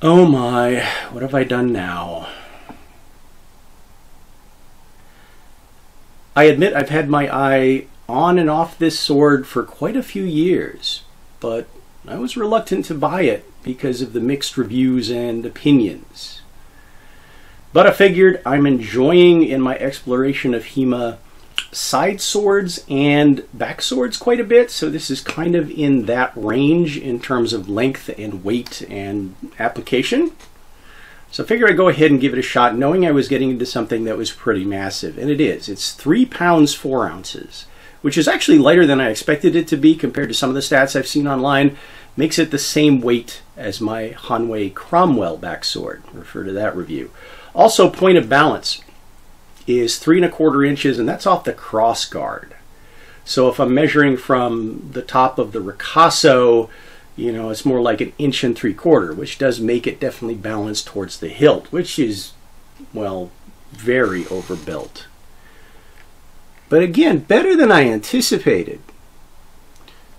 Oh my, what have I done now? I admit I've had my eye on and off this sword for quite a few years, but I was reluctant to buy it because of the mixed reviews and opinions. But I figured I'm enjoying in my exploration of HEMA side swords and back swords quite a bit, so this is kind of in that range in terms of length and weight and application. So I figured I'd go ahead and give it a shot, knowing I was getting into something that was pretty massive, and it is. It's 3 pounds 4 ounces, which is actually lighter than I expected it to be compared to some of the stats I've seen online. Makes it the same weight as my Hanwei Cromwell back sword. Refer to that review. Also, point of balance is 3 1/4 inches, and that's off the cross guard. So if I'm measuring from the top of the ricasso, you know, it's more like 1 3/4 inches, which does make it definitely balanced towards the hilt, which is, well, very overbuilt. But again, better than I anticipated.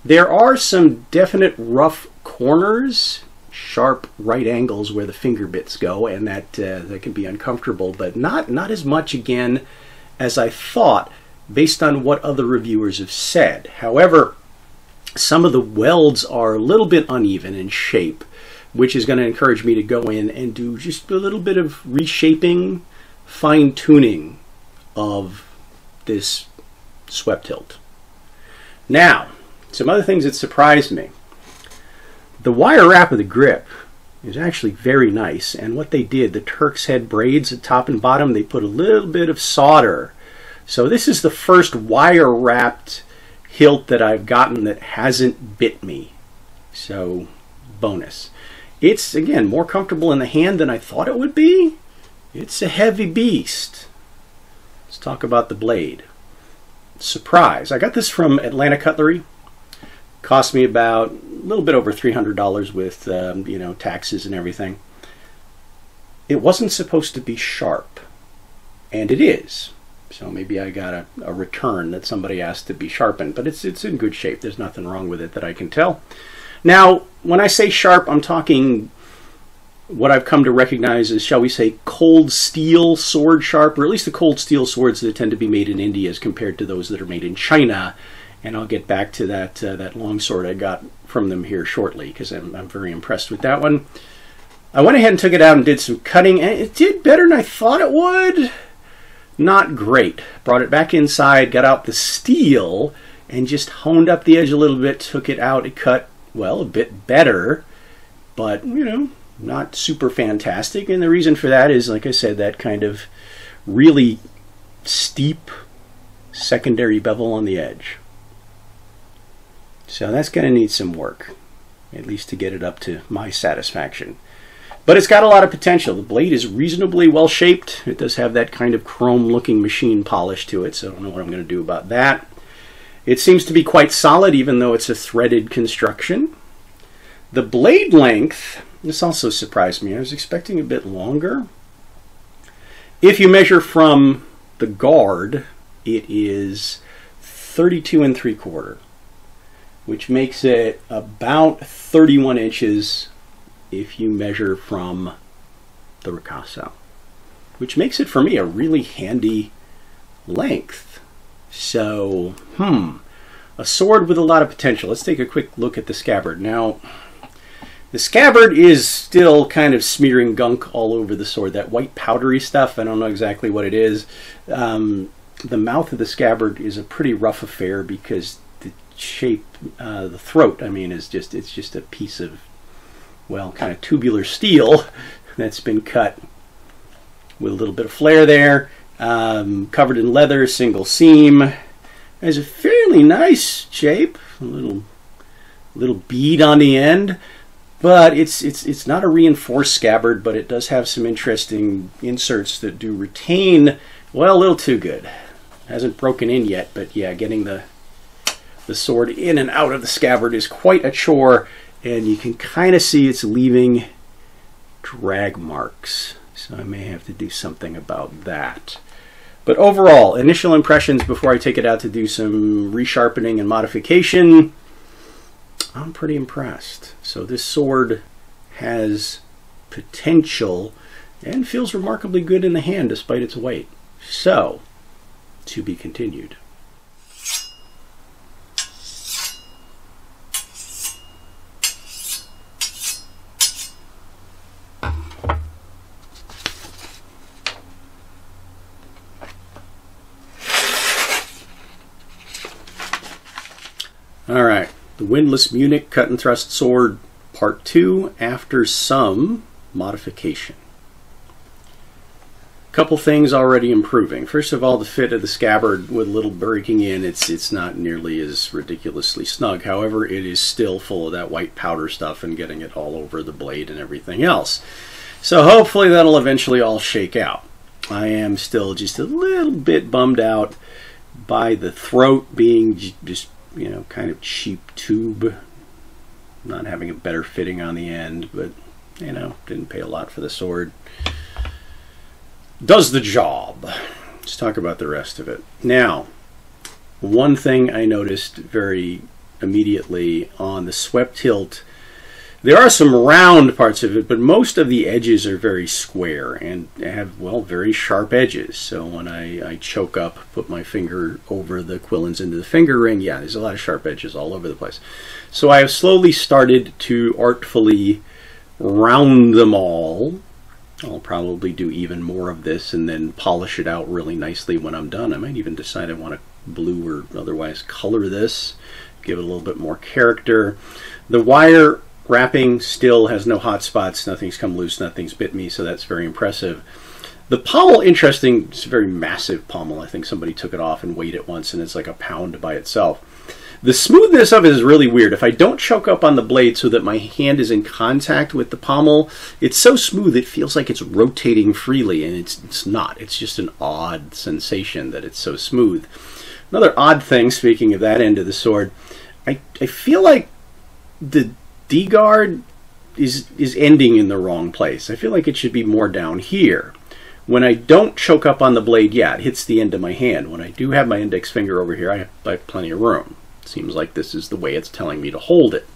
There are some definite rough corners, sharp right angles where the finger bits go, and that can be uncomfortable, but not as much again as I thought based on what other reviewers have said. However, some of the welds are a little bit uneven in shape, which is going to encourage me to go in and do just a little bit of reshaping, fine-tuning of this swept hilt. Now, some other things that surprised me. The wire wrap of the grip is actually very nice, and what they did, the Turk's head braids at top and bottom, they put a little bit of solder. So this is the first wire wrapped hilt that I've gotten that hasn't bit me. So, bonus. It's, again, more comfortable in the hand than I thought it would be. It's a heavy beast. Let's talk about the blade. Surprise. I got this from Atlanta Cutlery. Cost me about a little bit over $300 with you know, taxes and everything. It wasn't supposed to be sharp, and it is. So maybe I got a return that somebody asked to be sharpened, but it's in good shape. There's nothing wrong with it that I can tell. Now, when I say sharp, I'm talking what I've come to recognize as, shall we say, cold steel sword sharp, or at least the cold steel swords that tend to be made in India as compared to those that are made in China. And I'll get back to that long sword I got from them here shortly, because I'm very impressed with that one. I went ahead and took it out and did some cutting, and it did better than I thought it would. Not great. Brought it back inside, got out the steel, and just honed up the edge a little bit, took it out. It cut, well, a bit better, but, you know, not super fantastic. And the reason for that is, like I said, that kind of really steep secondary bevel on the edge. So that's going to need some work, at least to get it up to my satisfaction. But it's got a lot of potential. The blade is reasonably well shaped. It does have that kind of chrome looking machine polish to it, so I don't know what I'm going to do about that. It seems to be quite solid, even though it's a threaded construction. The blade length, this also surprised me. I was expecting a bit longer. If you measure from the guard, it is 32 3/4, which makes it about 31 inches if you measure from the ricasso, which makes it for me a really handy length. So, a sword with a lot of potential. Let's take a quick look at the scabbard. Now, the scabbard is still kind of smearing gunk all over the sword. That white powdery stuff, I don't know exactly what it is. The mouth of the scabbard is a pretty rough affair because the shape, the throat, I mean, it's just a piece of, well, kind of tubular steel that's been cut with a little bit of flair there, covered in leather, single seam. There's a fairly nice shape, a little bead on the end, but it's not a reinforced scabbard, but it does have some interesting inserts that do retain, well, a little too good. Hasn't broken in yet, but yeah, getting the sword in and out of the scabbard is quite a chore, and you can kind of see it's leaving drag marks. So I may have to do something about that. But overall, initial impressions before I take it out to do some resharpening and modification, I'm pretty impressed. So this sword has potential and feels remarkably good in the hand despite its weight. So, to be continued. Alright, the Windlass Munich Cut and Thrust Sword Part 2 after some modification. Couple things already improving. First of all, the fit of the scabbard with a little breaking in, it's not nearly as ridiculously snug. However, it is still full of that white powder stuff and getting it all over the blade and everything else. So hopefully that'll eventually all shake out. I am still just a little bit bummed out by the throat being just, you know, kind of cheap tube, not having a better fitting on the end, but, you know, didn't pay a lot for the sword. Does the job. Let's talk about the rest of it. Now, one thing I noticed very immediately on the swept hilt, there are some round parts of it, but most of the edges are very square and have, well, very sharp edges. So when I choke up, put my finger over the quillins into the finger ring, yeah, there's a lot of sharp edges all over the place. So I have slowly started to artfully round them all. I'll probably do even more of this and then polish it out really nicely when I'm done. I might even decide I want to blue or otherwise color this, give it a little bit more character. The wire wrapping still has no hot spots, nothing's come loose, nothing's bit me, so that's very impressive. The pommel, interesting, it's a very massive pommel. I think somebody took it off and weighed it once and it's like a pound by itself. The smoothness of it is really weird. If I don't choke up on the blade so that my hand is in contact with the pommel, it's so smooth it feels like it's rotating freely, and it's not. It's just an odd sensation that it's so smooth. Another odd thing, speaking of that end of the sword, I feel like the D-guard is ending in the wrong place. I feel like it should be more down here. When I don't choke up on the blade, yeah, it hits the end of my hand. When I do have my index finger over here, I have plenty of room. Seems like this is the way it's telling me to hold it.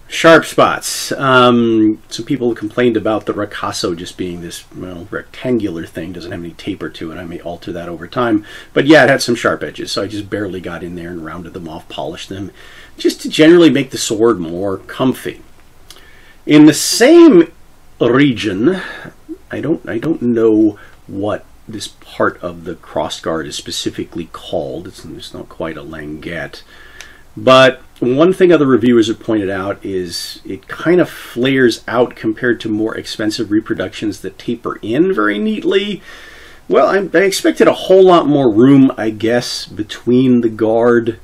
Sharp spots. Some people complained about the ricasso just being this, well, rectangular thing, doesn't have any taper to it. I may alter that over time. But yeah, it had some sharp edges, so I just barely got in there and rounded them off, polished them, just to generally make the sword more comfy. In the same region, I don't know what this part of the crossguard is specifically called. It's not quite a languette. But one thing other reviewers have pointed out is it kind of flares out compared to more expensive reproductions that taper in very neatly. Well, I expected a whole lot more room, I guess, between the guard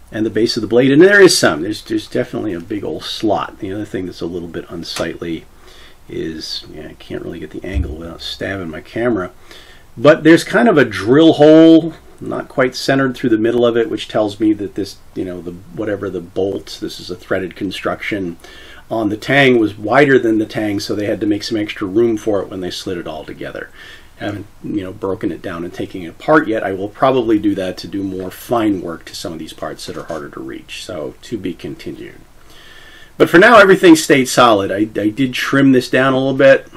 and the base of the blade. And there is some. There's definitely a big old slot. The other thing that's a little bit unsightly is, yeah, I can't really get the angle without stabbing my camera. But there's kind of a drill hole, not quite centered through the middle of it, which tells me that this, you know, whatever the bolt, this is a threaded construction, on the tang was wider than the tang, so they had to make some extra room for it when they slid it all together. Haven't, you know, broken it down and taking it apart yet. I will probably do that to do more fine work to some of these parts that are harder to reach, so to be continued. But for now, everything stayed solid. I did trim this down a little bit,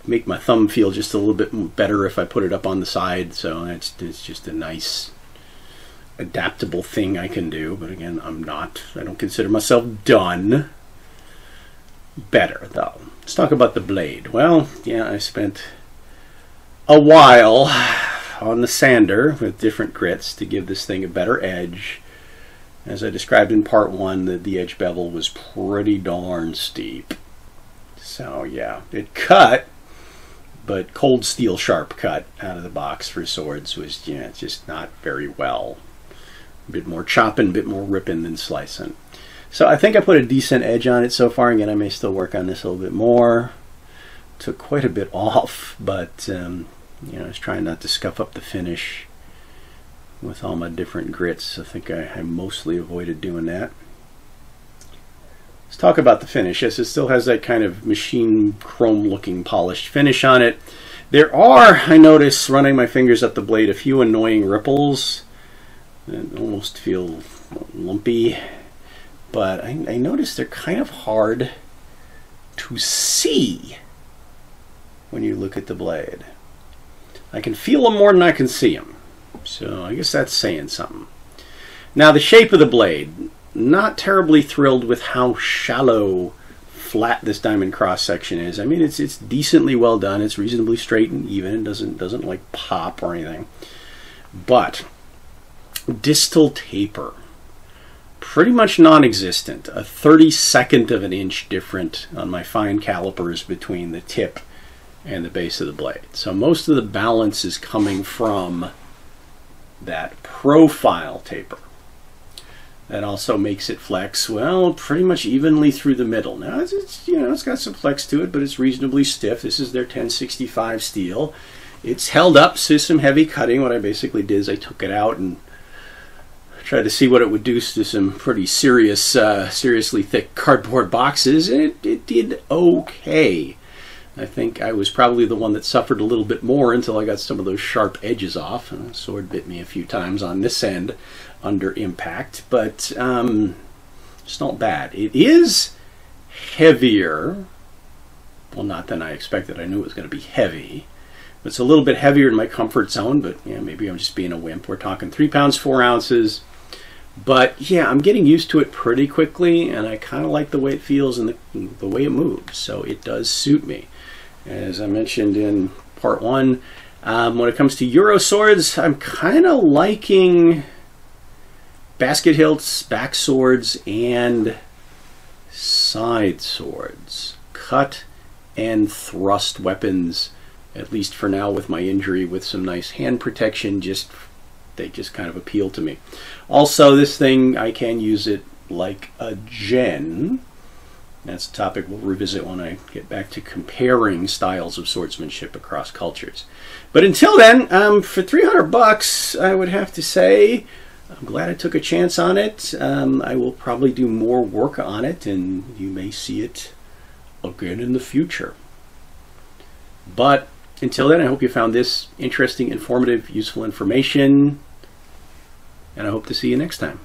make my thumb feel just a little bit better if I put it up on the side, so it's just a nice adaptable thing I can do. But again, I don't consider myself done. Better though. Let's talk about the blade. Well, yeah, I spent a while on the sander with different grits to give this thing a better edge. As I described in part 1, the edge bevel was pretty darn steep. So yeah, it cut, but cold steel sharp cut out of the box for swords was, yeah, just not very well. A bit more chopping, a bit more ripping than slicing. So I think I put a decent edge on it so far. Again, I may still work on this a little bit more. Took quite a bit off, but you know, I was trying not to scuff up the finish with all my different grits. I think I mostly avoided doing that. Let's talk about the finish. Yes, it still has that kind of machine chrome looking polished finish on it. There are, I notice, running my fingers up the blade, a few annoying ripples that almost feel lumpy. but I noticed they're kind of hard to see when you look at the blade. I can feel them more than I can see them, so I guess that's saying something. Now the shape of the blade, not terribly thrilled with how shallow, flat this diamond cross section is. I mean, it's decently well done. It's reasonably straight and even. It doesn't like pop or anything. But distal taper, pretty much non-existent. A 32nd of an inch different on my fine calipers between the tip and the base of the blade. So most of the balance is coming from that profile taper. That also makes it flex, well, pretty much evenly through the middle. Now, it's got some flex to it, but it's reasonably stiff. This is their 1065 steel. It's held up to some heavy cutting. What I basically did is I took it out and tried to see what it would do to some pretty seriously thick cardboard boxes, and it did okay. I think I was probably the one that suffered a little bit more until I got some of those sharp edges off. And the sword bit me a few times on this end under impact, but it's not bad. It is heavier. Well, not than I expected. I knew it was going to be heavy. It's a little bit heavier in my comfort zone, but yeah, maybe I'm just being a wimp. We're talking 3 pounds, 4 ounces. But yeah, I'm getting used to it pretty quickly, and I kind of like the way it feels and the way it moves. So it does suit me. As I mentioned in part 1, when it comes to Euro swords, I'm kind of liking basket hilts, back swords, and side swords. Cut and thrust weapons, at least for now with my injury, with some nice hand protection, they just kind of appeal to me. Also, this thing, I can use it like a gen. That's a topic we'll revisit when I get back to comparing styles of swordsmanship across cultures. But until then, for $300, I would have to say I'm glad I took a chance on it. I will probably do more work on it, and you may see it again in the future. But until then, I hope you found this interesting, informative, useful information, and I hope to see you next time.